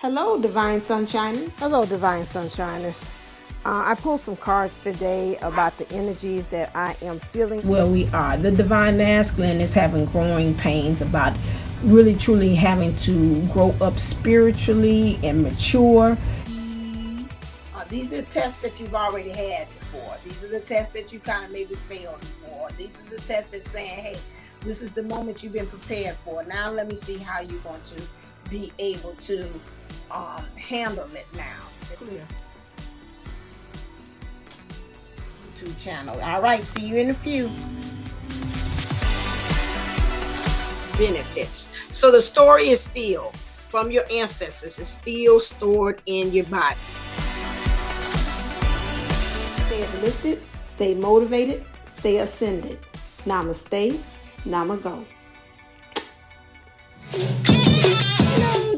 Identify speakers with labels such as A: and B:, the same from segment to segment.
A: Hello, Divine Sunshiners.
B: Hello, Divine Sunshiners. I pulled some cards today about the energies that I am feeling.
A: Where we are. The Divine Masculine is having growing pains about really truly having to grow up spiritually and mature. These are the tests that you've already had before. These are the tests that you kind of maybe failed before. These are the tests that saying, hey, this is the moment you've been prepared for. Now let me see how you're going to be able to handle it now. Clear. YouTube channel. All right, see you in a few. Benefits. So the story is still from your ancestors. It's still stored in your body. Stay uplifted, stay motivated, stay ascended. Namaste, Namago.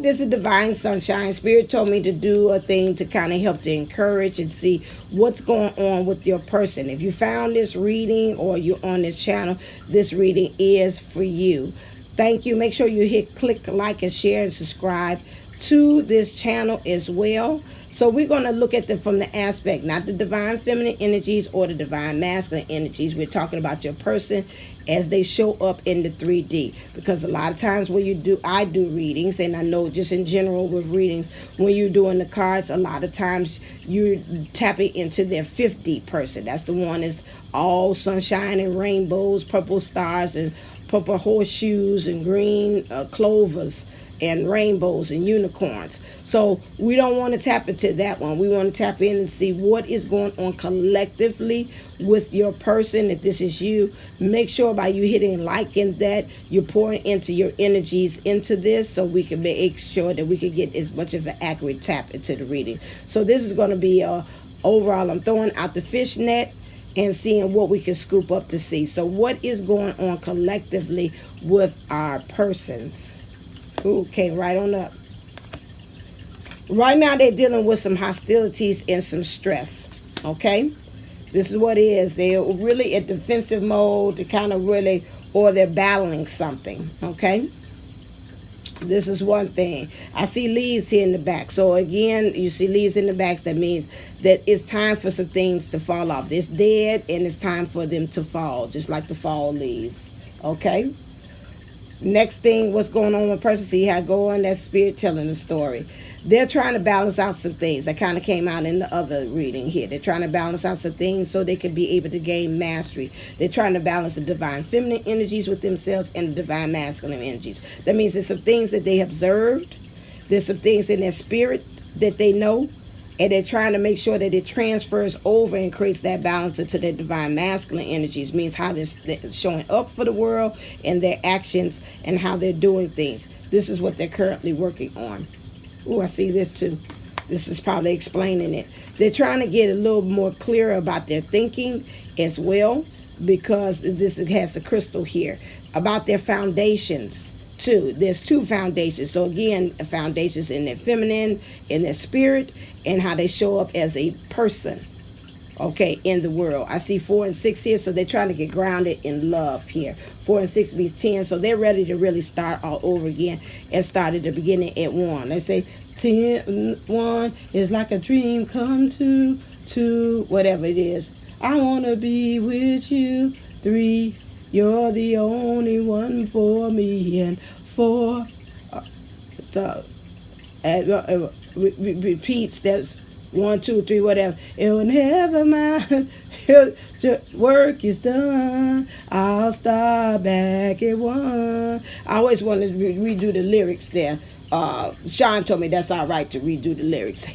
A: This is Divine Sunshine. Spirit told me to do a thing to kind of help to encourage and see what's going on with your person. If you found this reading or you're on this channel, this reading is for you. Thank you. Make sure you click like and share and subscribe to this channel as well. So we're going to look at them from the aspect, not the divine feminine energies or the divine masculine energies. We're talking about your person as they show up in the 3D. Because a lot of times when I do readings, and I know just in general with readings, when you're doing the cards, a lot of times you're tapping into their 5D person. That's the one that's all sunshine and rainbows, purple stars and purple horseshoes and green clovers and rainbows and unicorns. So we don't want to tap into that one. We want to tap in and see what is going on collectively with your person. If this is you, make sure by you hitting like in that you're pouring into your energies into this, so we can make sure that we can get as much of an accurate tap into the reading. So this is going to be overall, I'm throwing out the fish net and seeing what we can scoop up to see. So what is going on collectively with our persons? Ooh, came right on up. Right now they're dealing with some hostilities and some stress. Okay? This is what it is. They're really in defensive mode. They kind of really, or they're battling something. Okay? This is one thing. I see leaves here in the back. So again, you see leaves in the back. That means that it's time for some things to fall off. It's dead and it's time for them to fall, just like the fall leaves. Okay? Next thing, what's going on with person? See how I go on that spirit telling the story. They're trying to balance out some things that kind of came out in the other reading here. They're trying to balance out some things so they can be able to gain mastery. They're trying to balance the divine feminine energies with themselves and the divine masculine energies. That means there's some things that they observed. There's some things in their spirit that they know. And they're trying to make sure that it transfers over and creates that balance into their divine masculine energies. Means how they're showing up for the world and their actions and how they're doing things. This is what they're currently working on. Oh, I see this too. This is probably explaining it. They're trying to get a little more clear about their thinking as well, because this has the crystal here. About their foundations too. There's two foundations. So again, foundations in their feminine, in their spirit, and how they show up as a person, okay, in the world. I see 4 and 6 here, so they're trying to get grounded in love here. 4 and 6 means 10, so they're ready to really start all over again and start at the beginning at 1. Let's say 1 is like a dream come true, 2, whatever it is. I want to be with you. 3, you're the only one for me. And 4, repeats, that's 1, 2, 3, whatever. And whenever my work is done, I'll start back at 1. I always wanted to redo the lyrics there. Sean told me that's all right to redo the lyrics.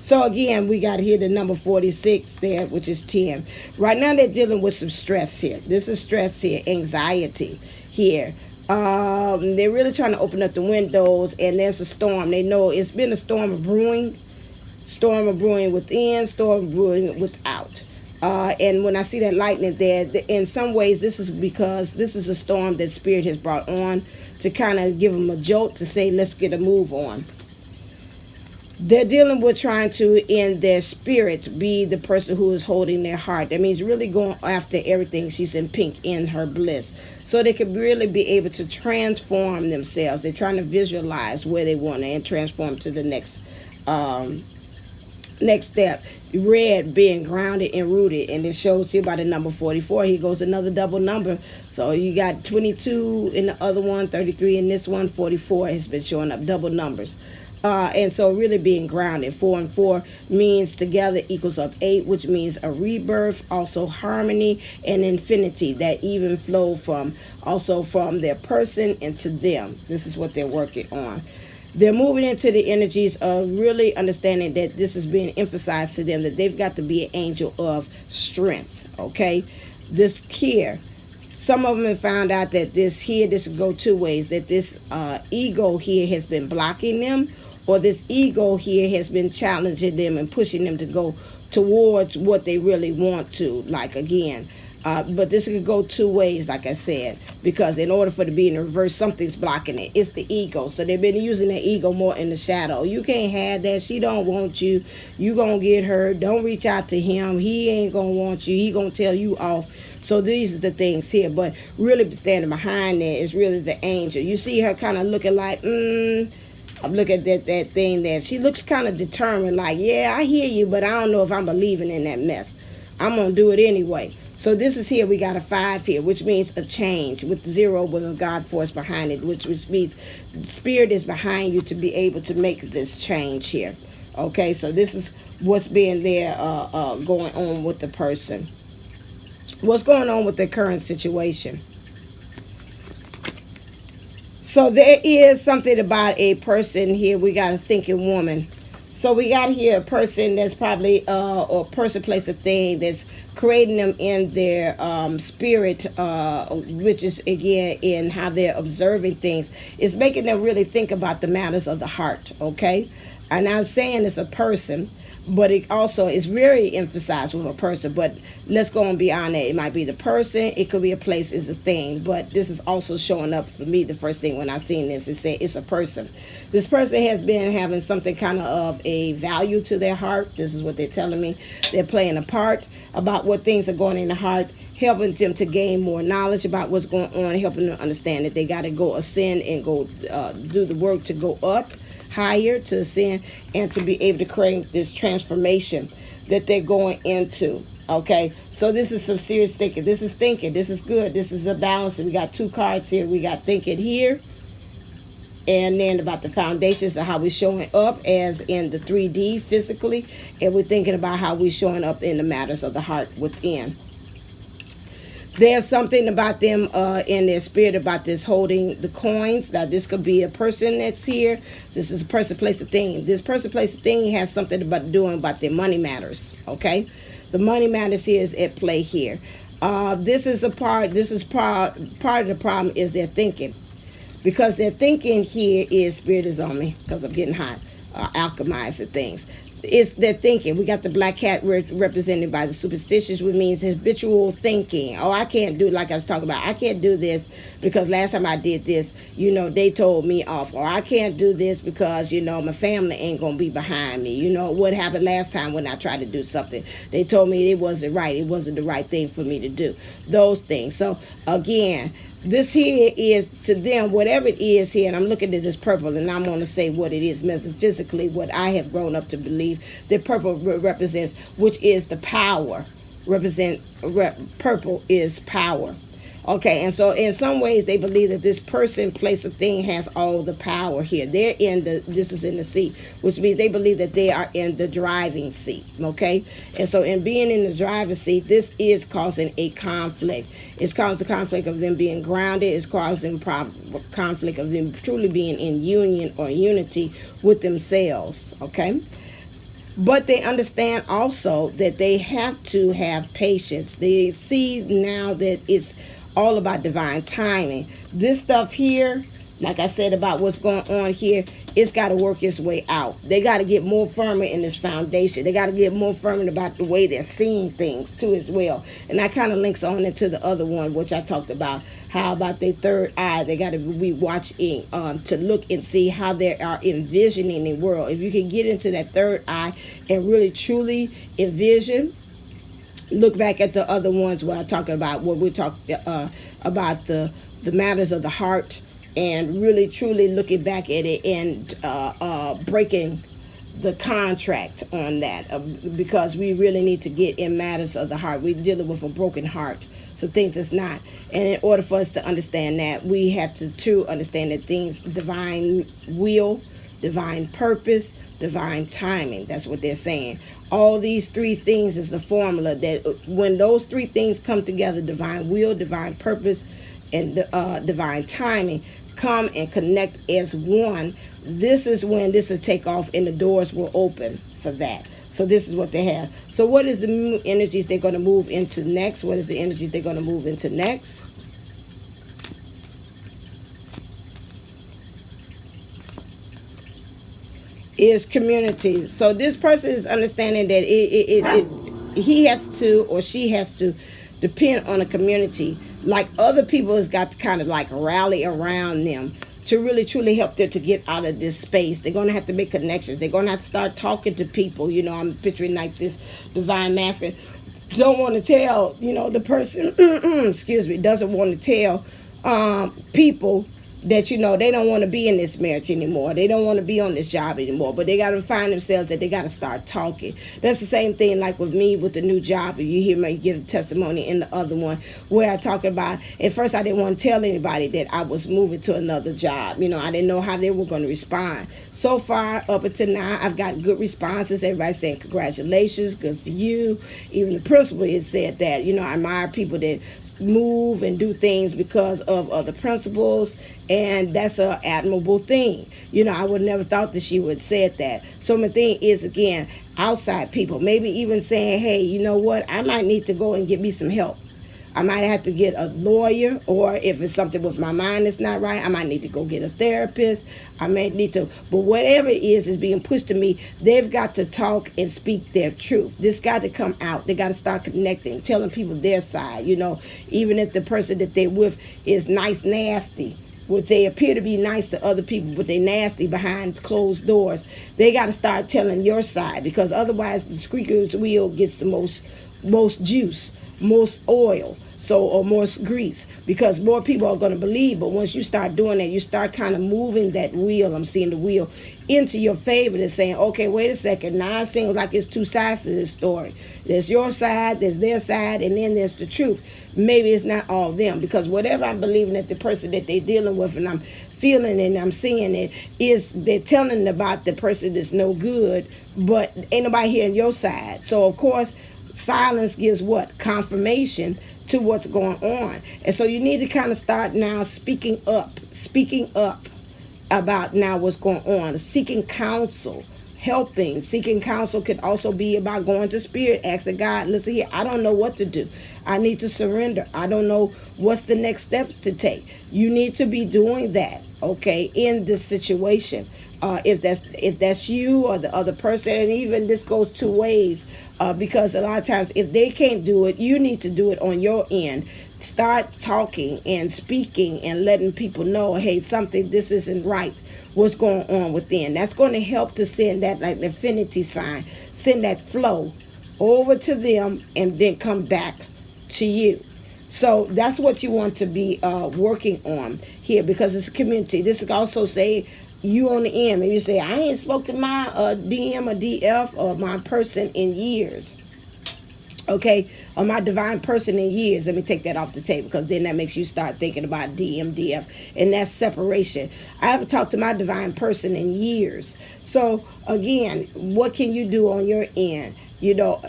A: So again, we got here the number 46 there, which is 10. Right now they're dealing with some stress here. This is stress here, anxiety here. They're really trying to open up the windows, and there's a storm. They know it's been a storm brewing within, storm brewing without. And when I see that lightning there, in some ways, this is because this is a storm that Spirit has brought on to kind of give them a jolt to say, let's get a move on. They're dealing with trying to, in their spirit, be the person who is holding their heart. That means really going after everything. She's in pink, in her bliss. so they can really be able to transform themselves. They're trying to visualize where they want to and transform to the next step. Red being grounded and rooted, and it shows here by the number 44. Here goes another double number. So you got 22 in the other one, 33 in this one, 44 has been showing up, double numbers. And so really being grounded. 4 and 4 means together equals up 8, which means a rebirth, also harmony and infinity that even flow from their person into them. This is what they're working on. They're moving into the energies of really understanding that this is being emphasized to them, that they've got to be an angel of strength, okay? This here, some of them have found out that this will go two ways, that this ego here has been blocking them, or this ego here has been challenging them and pushing them to go towards what they really want to, like again. But this could go two ways, like I said, because in order for it to be in reverse, something's blocking it. It's the ego. So they've been using the ego more in the shadow. You can't have that. She don't want you. You gonna get hurt. Don't reach out to him. He ain't gonna want you. He gonna tell you off. So these are the things here. But really standing behind there is really the angel. You see her kind of looking like, I'm looking at that thing there. She looks kind of determined, like, yeah, I hear you, but I don't know if I'm believing in that mess. I'm gonna do it anyway. So this is here, we got a 5 here, which means a change, with 0 with a God force behind it, which means spirit is behind you to be able to make this change here. Okay, so this is what's being there going on with the person. What's going on with the current situation? So there is something about a person here. We got a thinking woman. So we got here a person that's probably, or person, place, a thing that's creating them in their spirit, which is, again, in how they're observing things. It's making them really think about the matters of the heart, okay? And I'm saying it's a person, but it also is very emphasized with a person. But let's go and be honest. It might be the person. It could be a place. It's a thing. But this is also showing up for me. The first thing when I seen this, it said it's a person. This person has been having something kind of a value to their heart. This is what they're telling me. They're playing a part about what things are going in the heart, helping them to gain more knowledge about what's going on, helping them understand that they got to go ascend and go do the work to go up higher, to ascend, and to be able to create this transformation that they're going into. Okay, so this is some serious thinking. This is thinking. This is good. This is a balance. We got 2 cards here. We got thinking here, and then about the foundations of how we're showing up as in the 3D physically, and we're thinking about how we're showing up in the matters of the heart within. There's something about them in their spirit about this holding the coins. Now, this could be a person that's here. This is a person, place, a thing. This person, place, a thing has something about doing about their money matters, okay? The money matters here is at play here. This is part of the problem is their thinking. Because their thinking here is, spirit is on me because I'm getting hot, alchemizing things. It's their thinking. We got the black cat represented by the superstitious, which means habitual thinking. Oh, I can't do, like I was talking about, I can't do this because last time I did this, they told me off. Or I can't do this because, my family ain't going to be behind me. What happened last time when I tried to do something? They told me it wasn't right. It wasn't the right thing for me to do. Those things. So, again, this here is to them, whatever it is here, and I'm looking at this purple, and I'm going to say what it is metaphysically, what I have grown up to believe that purple represents, which is the power. Purple is power. Okay, and so in some ways they believe that this person, place, or thing has all the power here. They're this is in the seat, which means they believe that they are in the driving seat, okay? And so in being in the driver's seat, this is causing a conflict. It's causing a conflict of them being grounded. It's causing conflict of them truly being in union or unity with themselves, okay? But they understand also that they have to have patience. They see now that it's all about divine timing. This stuff here, like I said about what's going on here, it's got to work its way out. They got to get more firmer in this foundation. They got to get more firmer about the way they're seeing things too as well. And that kind of links on into the other one, which I talked about. How about their third eye? They got to be watching to look and see how they are envisioning the world. If you can get into that third eye and really truly envision Look back at the other ones where I talking about what we talked about the matters of the heart, and really truly looking back at it and breaking the contract on that, because we really need to get in matters of the heart. We're dealing with a broken heart, some things that's not. And in order for us to understand that, we have to understand that things, divine will, divine purpose, divine timing. That's what they're saying. All these three things is the formula that when those three things come together, divine will, divine purpose, and divine timing, come and connect as one, this is when this will take off and the doors will open for that. So this is what they have. So what is the energies they're going to move into next? What is the energies they're going to move into next? Is community. So this person is understanding that he has to, or she has to, depend on a community. Like other people has got to kind of like rally around them to really truly help them to get out of this space. They're going to have to make connections. They're going to have to start talking to people. You know, I'm picturing like this divine masculine. Don't want to tell, you know, the person, excuse me, doesn't want to tell people that, you know, they don't want to be in this marriage anymore. They don't want to be on this job anymore. But they got to find themselves that they got to start talking. That's the same thing like with me with the new job. You hear me give a testimony in the other one where I talk about, at first I didn't want to tell anybody that I was moving to another job. You know, I didn't know how they were going to respond. So far, up until now, I've got good responses. Everybody saying congratulations, good for you. Even the principal has said that. You know, I admire people that move and do things because of other principles, and that's an admirable thing. You know, I would never thought that she would say that. So my thing is, again, outside people, maybe even saying, hey, you know what, I might need to go and get me some help. I might have to get a lawyer, or if it's something with my mind that's not right, I might need to go get a therapist. I may need to, but whatever it is being pushed to me, they've got to talk and speak their truth. This got to come out. They got to start connecting, telling people their side. You know, even if the person that they're with is nice, nasty, which they appear to be nice to other people, but they nasty behind closed doors, they got to start telling your side, because otherwise the squeaker's wheel gets the most juice, most oil, or more grease, because more people are going to believe. But once you start doing that, you start kind of moving that wheel, I'm seeing the wheel, into your favor, and saying, okay, wait a second, now it seems like it's two sides to this story. There's your side, there's their side, and then there's the truth. Maybe it's not all them, because whatever I'm believing that the person that they're dealing with, and I'm feeling and I'm seeing it, is they're telling about the person that's no good, but ain't nobody hearing your side. So of course, silence gives what? Confirmation to what's going on. And so you need to kind of start now speaking up about now what's going on, seeking counsel, helping. Seeking counsel could also be about going to spirit, asking God, listen here, I don't know what to do. I need to surrender. I don't know what's the next steps to take. You need to be doing that, okay, in this situation. If that's you or the other person, and even this goes two ways, because a lot of times if they can't do it, you need to do it on your end. Start talking and speaking and letting people know, hey, this isn't right. What's going on within? That's going to help to send that like infinity sign, send that flow over to them and then come back to you. So that's what you want to be working on here, because it's a community. This could also say you on the end, and you say, I ain't spoke to my DM or DF or my person in years. Okay, or my divine person in years. Let me take that off the table, because then that makes you start thinking about DM, DF, and that's separation. I haven't talked to my divine person in years. So again, what can you do on your end? You know,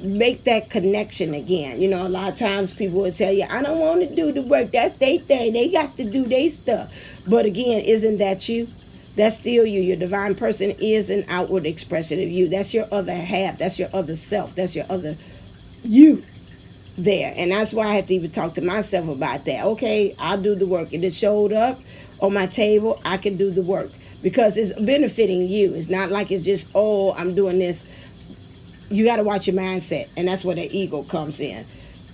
A: make that connection again. You know, a lot of times people will tell you, I don't want to do the work. That's their thing. They got to do their stuff. But again, isn't that you? That's still you. Your divine person is an outward expression of you. That's your other half. That's your other self. That's your other you there. And that's why I have to even talk to myself about that. Okay, I'll do the work. If it showed up on my table, I can do the work, because it's benefiting you. It's not like it's just, oh, I'm doing this. You got to watch your mindset, and that's where the ego comes in.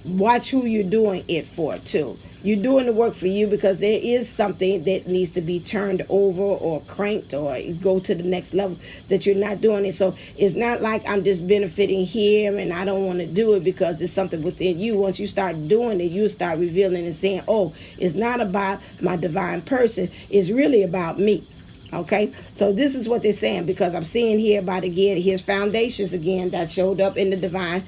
A: watch who you're doing it for too. You're doing the work for you because there is something that needs to be turned over or cranked or go to the next level that you're not doing it. So it's not like I'm just benefiting here and I don't want to do it because it's something within you. Once you start doing it, you start revealing and saying, oh, it's not about my divine person. It's really about me. Okay, so this is what they're saying, because I'm seeing here about, again, here's foundations again that showed up in the divine.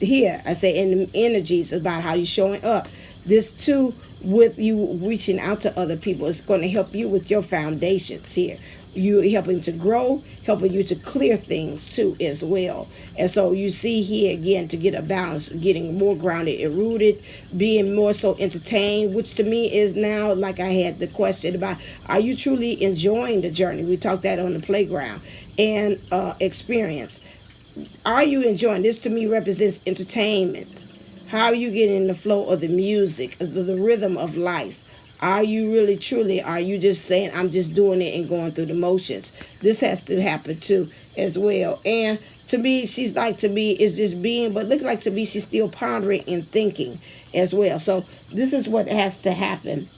A: Here I say in the energies about how you're showing up. This too, with you reaching out to other people, is going to help you with your foundations here. You helping to grow, helping you to clear things too as well. And so you see here again, to get a balance, getting more grounded and rooted, being more so entertained, which to me is now, like I had the question about, are you truly enjoying the journey? We talked that on the playground and experience. Are you enjoying this? To me represents entertainment. How are you getting in the flow of the music, the rhythm of life? Are you really truly, are you just saying, I'm just doing it and going through the motions? This has to happen too as well. And to me, she's like, to me, is just being, but look like to me, she's still pondering and thinking as well. So this is what has to happen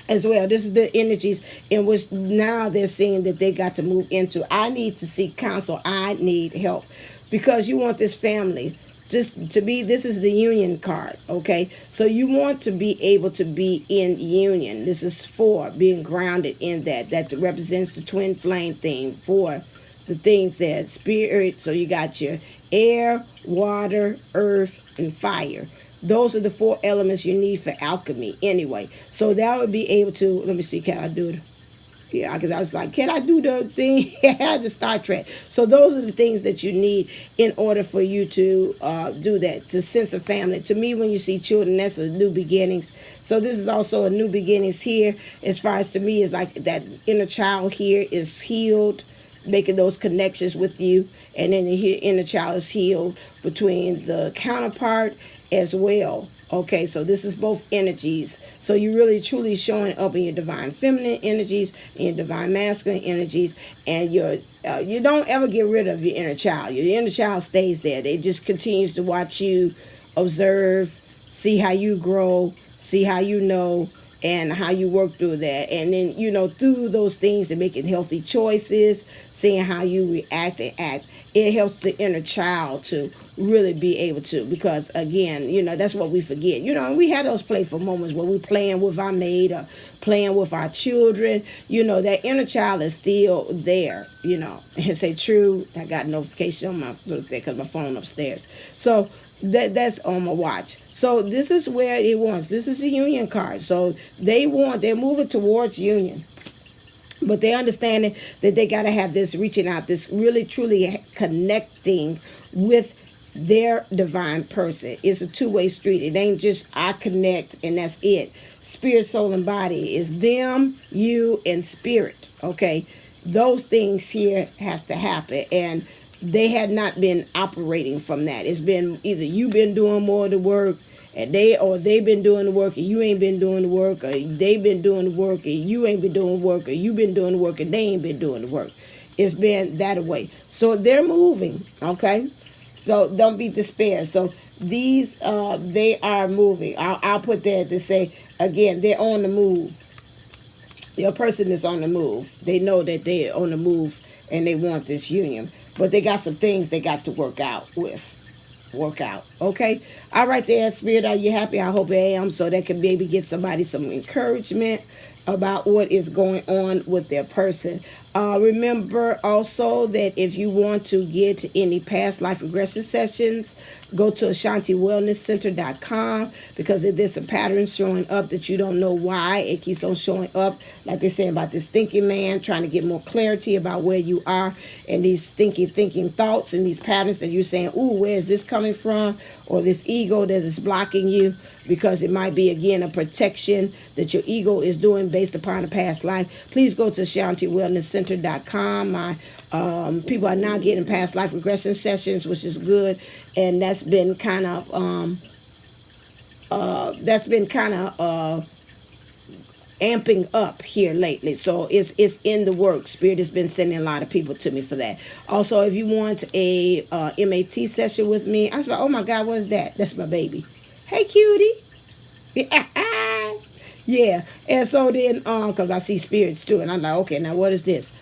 A: as well. This is the energies in which now they're seeing that they got to move into. I need to seek counsel. I need help, because you want this family just to be, this is the union card, okay? So you want to be able to be in union. This is for being grounded in that. That represents the twin flame theme for the things that spirit. So you got your air, water, earth, and fire. Those are the 4 elements you need for alchemy anyway. So that would be able to, let me see, can I do it? Yeah, because I was like, can I do the thing? The Star Trek. So those are the things that you need in order for you to do that, to sense of family. To me, when you see children, that's a new beginnings. So this is also a new beginnings here. As far as to me, is like that inner child here is healed, making those connections with you. And then the inner child is healed between the counterpart as well. Okay, so this is both energies. So you're really truly showing up in your divine feminine energies, in your divine masculine energies, and you don't ever get rid of your inner child. Your inner child stays there. It just continues to watch you, observe, see how you grow, see how you know, and how you work through that. And then, through those things and making healthy choices, seeing how you react and act. It helps the inner child to really be able to, because again, that's what we forget. We had those playful moments where we're playing with our maid or playing with our children. That inner child is still there, and say true. I got a notification on my because my phone upstairs. So that's on my watch. So this is where it wants. This is the union card. So they're moving towards union. But they understanding that they got to have this reaching out, this really truly connecting with their divine person. It's a two-way street. It ain't just I connect and that's it. Spirit, soul, and body is them, you, and spirit. Okay, those things here have to happen, and they had not been operating from that. It's been either you've been doing more of the work, and they've been doing the work and you ain't been doing the work, or they've been doing the work and you ain't been doing the work, or you've been doing the work and they ain't been doing the work. It's been that way. So they're moving, okay? So don't be despair. So these, they are moving. I'll put that to say, again, they're on the move. Your person is on the move. They know that they're on the move and they want this union. But they got some things they got to work out. Okay, all right there, Spirit, are you happy? I hope I am, so that can maybe get somebody some encouragement about what is going on with their person. Remember also that if you want to get any past life regression sessions, go to AshantiWellnessCenter.com, because there's some patterns showing up that you don't know why it keeps on showing up. Like they're saying about this thinking man, trying to get more clarity about where you are, and these thinking thoughts and these patterns that you're saying, ooh, where is this coming from? Or this ego that is blocking you, because it might be, again, a protection that your ego is doing based upon a past life. Please go to AshantiWellnessCenter.com. My people are now getting past life regression sessions, which is good, and that's been kind of amping up here lately. So it's in the works. Spirit has been sending a lot of people to me for that. Also, if you want a MAT session with me, I was like, oh my God, what is that? That's my baby. Hey, cutie. Yeah. And so then, because I see spirits too, and I'm like, okay, now what is this?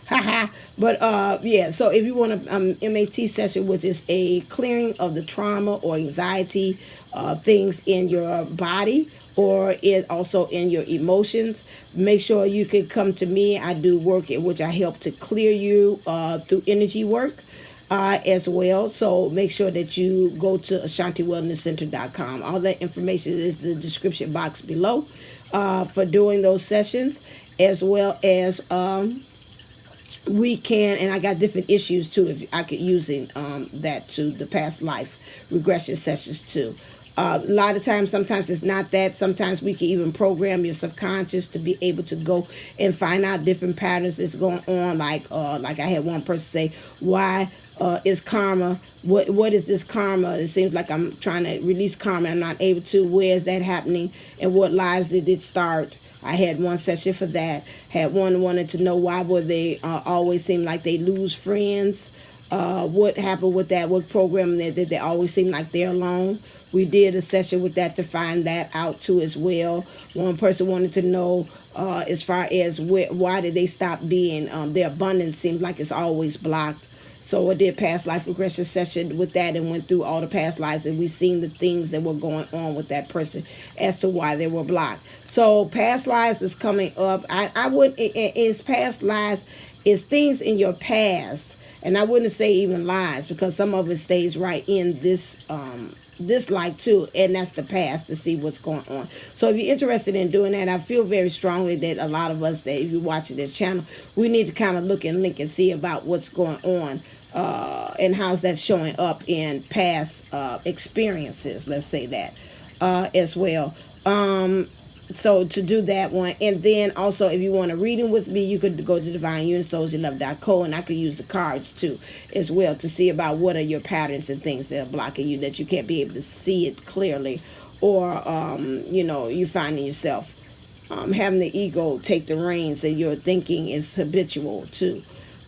A: But yeah. So if you want a MAT session, which is a clearing of the trauma or anxiety, things in your body, or also in your emotions, make sure you can come to me. I do work in which I help to clear you through energy work as well. So make sure that you go to AshantiWellnessCenter.com. All that information is in the description box below for doing those sessions, as well as we can, and I got different issues too, if I could using that to the past life regression sessions too. A lot of times, sometimes it's not that. Sometimes we can even program your subconscious to be able to go and find out different patterns that's going on. Like I had one person say, why is karma, what is this karma? It seems like I'm trying to release karma. I'm not able to. Where is that happening? And what lives did it start? I had one session for that. Had one wanted to know why would they always seem like they lose friends. What happened with that? What program did they always seem like they're alone? We did a session with that to find that out too as well. One person wanted to know as far as why did they stop being, their abundance seems like it's always blocked. So I did past life regression session with that and went through all the past lives, and we seen the things that were going on with that person as to why they were blocked. So past lives is coming up. I would, it's past lives, is things in your past. And I wouldn't say even lies, because some of it stays right in this life too, and that's the past, to see what's going on. So if you're interested in doing that, I feel very strongly that a lot of us that if you're watching this channel, we need to kind of look and link and see about what's going on and how's that showing up in past experiences, let's say that as well. So to do that one, and then also if you want a reading with me, you could go to Divineunisouls11.co, and I could use the cards too as well to see about what are your patterns and things that are blocking you, that you can't be able to see it clearly, or you know, you finding yourself having the ego take the reins and your thinking is habitual too,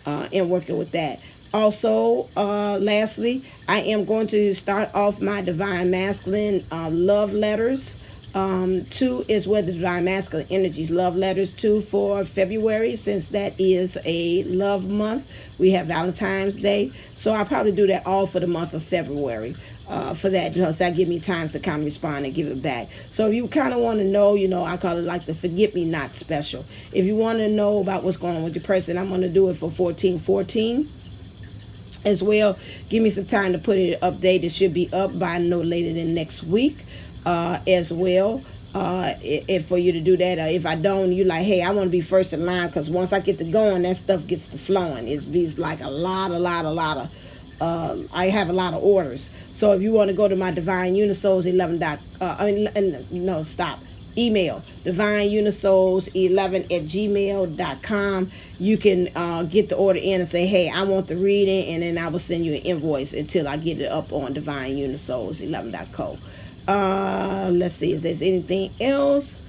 A: and working with that. Also, lastly, I am going to start off my Divine Masculine love letters. 2 is where the Divine Masculine Energies love letters 2 for February, since that is a love month. We have Valentine's Day, so I'll probably do that all for the month of February for that, because that give me time to kind of respond and give it back. So if you kind of want to know, you know, I call it like the forget me not special. If you want to know about what's going on with your person, I'm going to do it for 14/14 as well. Give me some time to put it update. It should be up by no later than next week. As well, if for you to do that, if I don't, you like, hey, I want to be first in line, because once I get to going, that stuff gets to flowing. It's like a lot of I have a lot of orders. So if you want to go to my Divineunisouls11 email Divineunisouls11@gmail.com. You can get the order in and say, hey, I want the reading, and then I will send you an invoice until I get it up on Divineunisouls11.co. Let's see, is there anything else?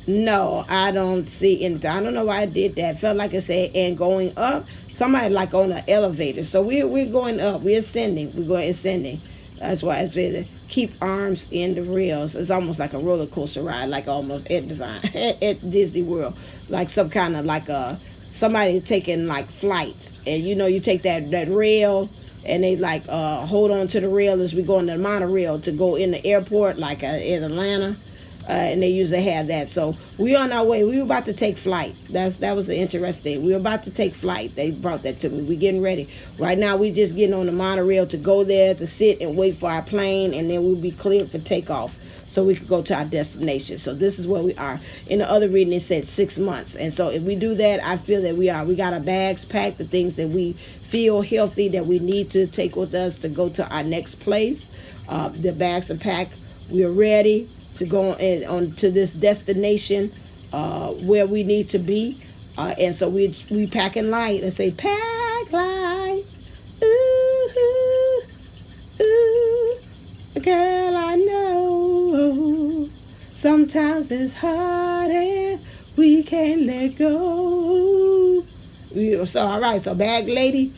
A: No, I don't see anything. I don't know why I did that. Felt like I said, and going up, somebody like on an elevator. So we're going up, we're ascending, we're going ascending. That's why it's better. Keep arms in the rails. It's almost like a roller coaster ride, like almost at at Disney World, like some kind of like somebody taking like flight, and you know, you take that rail, and they like hold on to the rail as we go on the monorail to go in the airport, like in Atlanta, and they usually have that. So we on our way. We were about to take flight. That was the interesting. We were about to take flight. They brought that to me. We getting ready right now. We just getting on the monorail to go there to sit and wait for our plane, and then we'll be cleared for takeoff, so we could go to our destination. So this is where we are. In the other reading, it said 6 months. And so if we do that, I feel that we got our bags packed, the things that we feel healthy that we need to take with us to go to our next place. The bags are packed. We are ready to go on to this destination where we need to be. And so we packing light. Let's say pack light. Ooh, ooh, ooh, girl, I know. Sometimes it's hard and we can't let go. So, all right. So, bag lady,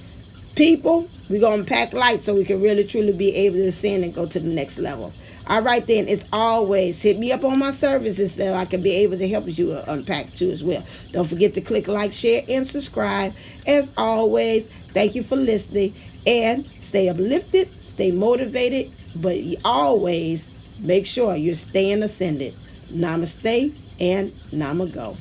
A: people, we're going to pack light so we can really, truly be able to ascend and go to the next level. All right, then. It's always hit me up on my services so I can be able to help you unpack too as well. Don't forget to click like, share, and subscribe. As always, thank you for listening. And stay uplifted, stay motivated, but you always make sure you're staying ascended. Namaste and Namago.